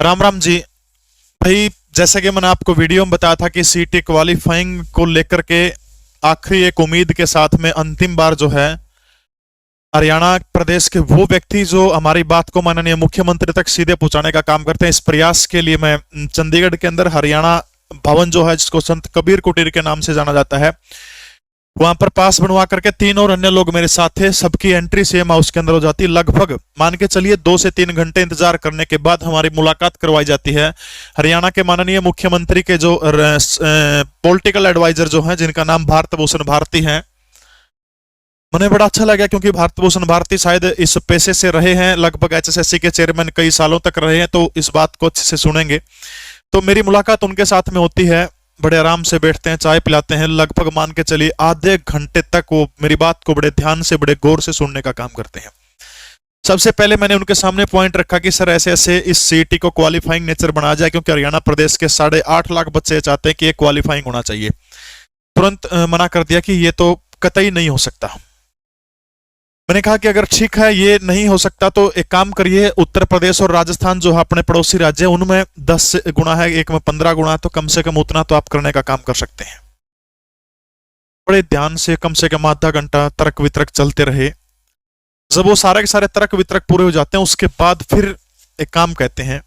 राम राम जी। भाई, जैसे कि मैंने आपको वीडियो में बताया था कि सीटी क्वालिफाइंग को लेकर के आखिरी एक उम्मीद के साथ में अंतिम बार जो है हरियाणा प्रदेश के वो व्यक्ति जो हमारी बात को माननीय मुख्यमंत्री तक सीधे पहुंचाने का काम करते हैं, इस प्रयास के लिए मैं चंडीगढ़ के अंदर हरियाणा भवन जो है, जिसको संत कबीर कुटीर के नाम से जाना जाता है, वहां पर पास बनवा करके 3 और अन्य लोग मेरे साथ थे। सबकी एंट्री सेम हाउस के अंदर हो जाती है। लगभग मान के चलिए 2 से 3 घंटे इंतजार करने के बाद हमारी मुलाकात करवाई जाती है हरियाणा के माननीय मुख्यमंत्री के जो पॉलिटिकल एडवाइजर जो हैं, जिनका नाम भारत भूषण भारती है। मुझे बड़ा अच्छा लगा क्योंकि भारत भूषण भारती शायद इस पेशे से रहे हैं, लगभग एचएसएससी के चेयरमैन कई सालों तक रहे हैं, तो इस बात को अच्छे से सुनेंगे। तो मेरी मुलाकात उनके साथ में होती है। बड़े आराम से बैठते हैं, चाय पिलाते हैं। लगभग मान के चलिए आधे घंटे तक वो मेरी बात को बड़े ध्यान से, बड़े गौर से सुनने का काम करते हैं। सबसे पहले मैंने उनके सामने पॉइंट रखा कि सर, ऐसे ऐसे इस सीटी को क्वालिफाइंग नेचर बनाया जाए, क्योंकि हरियाणा प्रदेश के 8.5 लाख बच्चे चाहते हैं कि ये क्वालिफाइंग होना चाहिए। तुरंत मना कर दिया कि ये तो कतई नहीं हो सकता। मैंने कहा कि अगर ठीक है ये नहीं हो सकता तो एक काम करिए, उत्तर प्रदेश और राजस्थान जो है अपने पड़ोसी राज्य, उनमें 10 गुना है, एक में 15 गुना, तो कम से कम उतना तो आप करने का काम कर सकते हैं। बड़े ध्यान से कम आधा घंटा तर्क वितर्क चलते रहे। जब वो सारे के सारे तर्क वितर्क पूरे हो जाते हैं, उसके बाद फिर एक काम कहते हैं,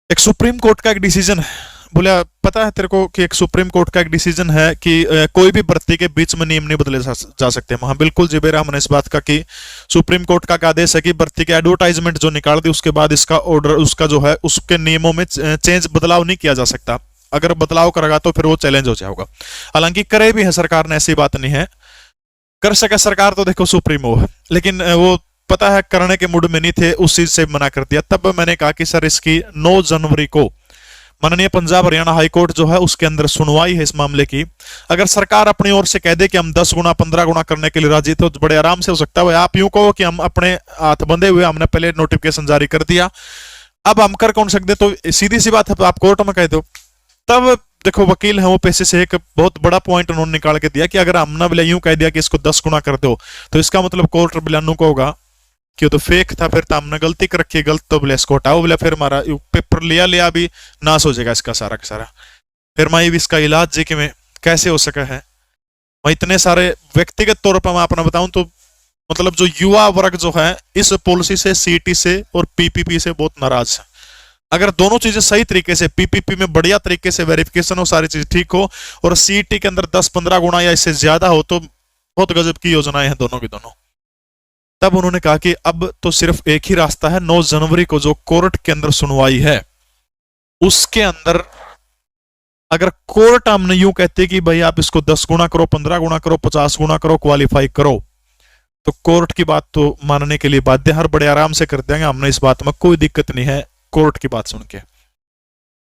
एक सुप्रीम कोर्ट का एक डिसीजन है। बोले पता है तेरे को कि एक सुप्रीम कोर्ट का एक डिसीजन है कि कोई भी भर्ती के बीच में नियम नहीं बदले जा सकते। हाँ बिल्कुल जी बेरा, हमने इस बात का कि सुप्रीम कोर्ट का आदेश है कि भर्ती के एडवर्टाइजमेंट जो निकाल दी उसके बाद इसका ऑर्डर, उसका जो है उसके नियमों में चेंज बदलाव नहीं किया जा सकता। अगर बदलाव करेगा तो फिर वो चैलेंज हो जाएगा। हालांकि करे भी है सरकार ने, ऐसी बात नहीं है। कर सके सरकार तो देखो सुप्रीमो है, लेकिन वो पता है करने के मूड में नहीं थे, उस चीज से मना कर दिया। तब मैंने कहा कि सर, इसकी 9 जनवरी को माननीय पंजाब हरियाणा हाईकोर्ट जो है उसके अंदर सुनवाई है इस मामले की। अगर सरकार अपनी ओर से कह दे कि हम 10 गुना 15 गुना करने के लिए राजी थे, तो बड़े आराम से हो सकता है। आप यूं कहो कि हम अपने हाथ बंधे हुए, हमने पहले नोटिफिकेशन जारी कर दिया, अब हम कर कौन सकते, तो सीधी सी बात है, आप कोर्ट में कह दो। तब देखो वकील है वो पैसे से एक बहुत बड़ा पॉइंट उन्होंने निकाल के दिया कि अगर हमने बोले यूं कह दिया कि इसको 10 गुना कर दो, तो इसका मतलब कोर्ट बिलानू को होगा कि तो फेक था, फिर तो हमने गलती कर रखी है, गलत तो बोले इसको हटाओ, बोले फिर हमारा पेपर लिया भी नाश हो जाएगा इसका सारा का सारा। फिर मैं भी इसका इलाज जी कि मैं कैसे हो सका है। मैं इतने सारे व्यक्तिगत तौर पर मैं अपना बताऊं तो मतलब जो युवा वर्ग जो है इस पॉलिसी से, सीटी से और पीपीपी से बहुत नाराज है। अगर दोनों चीजें सही तरीके से, पीपीपी में बढ़िया तरीके से वेरिफिकेशन हो, सारी चीज ठीक हो, और सीटी के अंदर 10-15 गुना या इससे ज्यादा हो, तो बहुत गजब की योजनाएं हैं दोनों की दोनों। तब उन्होंने कहा कि अब तो सिर्फ एक ही रास्ता है, 9 जनवरी को जो कोर्ट के अंदर सुनवाई है उसके अंदर अगर कोर्ट हमने यूं कहते कि भाई आप इसको 10 गुना करो, 15 गुना करो, 50 गुना करो, क्वालिफाई करो, तो कोर्ट की बात तो मानने के लिए बाध्य, हर बड़े आराम से कर देंगे। हमने इस बात में कोई दिक्कत नहीं है कोर्ट की बात सुन के।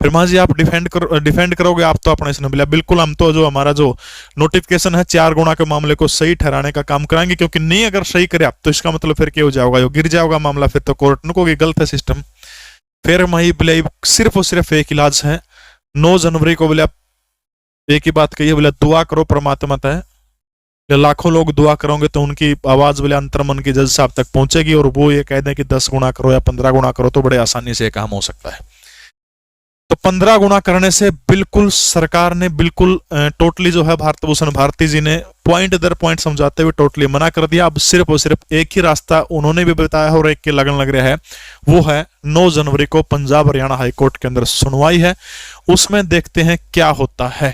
फिर मां जी आप डिफेंड करोगे, आप तो अपने इसने बोला बिल्कुल, हम तो जो हमारा जो नोटिफिकेशन है 4 गुना के मामले को सही ठहराने का काम कराएंगे, क्योंकि नहीं अगर सही करे आप तो इसका मतलब फिर क्या हो जाएगा, यो गिर जाएगा मामला, फिर तो कोर्ट ने कहोगे गलत है सिस्टम। फिर मैं बोले सिर्फ और सिर्फ एक इलाज है, 9 जनवरी को बोले एक ही बात कही, बोले दुआ करो परमात्मा तय, लाखों लोग दुआ करोगे तो उनकी आवाज बोले अंतर्मन की जज साहब तक पहुंचेगी, और वो ये कह दें कि 10 गुना करो या 15 गुना करो, तो बड़े आसानी से काम हो सकता है। तो 15 गुना करने से बिल्कुल सरकार ने बिल्कुल टोटली जो है भारत भूषण भारती जी ने पॉइंट दर पॉइंट समझाते हुए टोटली मना कर दिया। अब सिर्फ और सिर्फ एक ही रास्ता उन्होंने भी बताया और एक के लगन लग रहा है, वो है 9 जनवरी को पंजाब हरियाणा हाईकोर्ट के अंदर सुनवाई है, उसमें देखते हैं क्या होता है।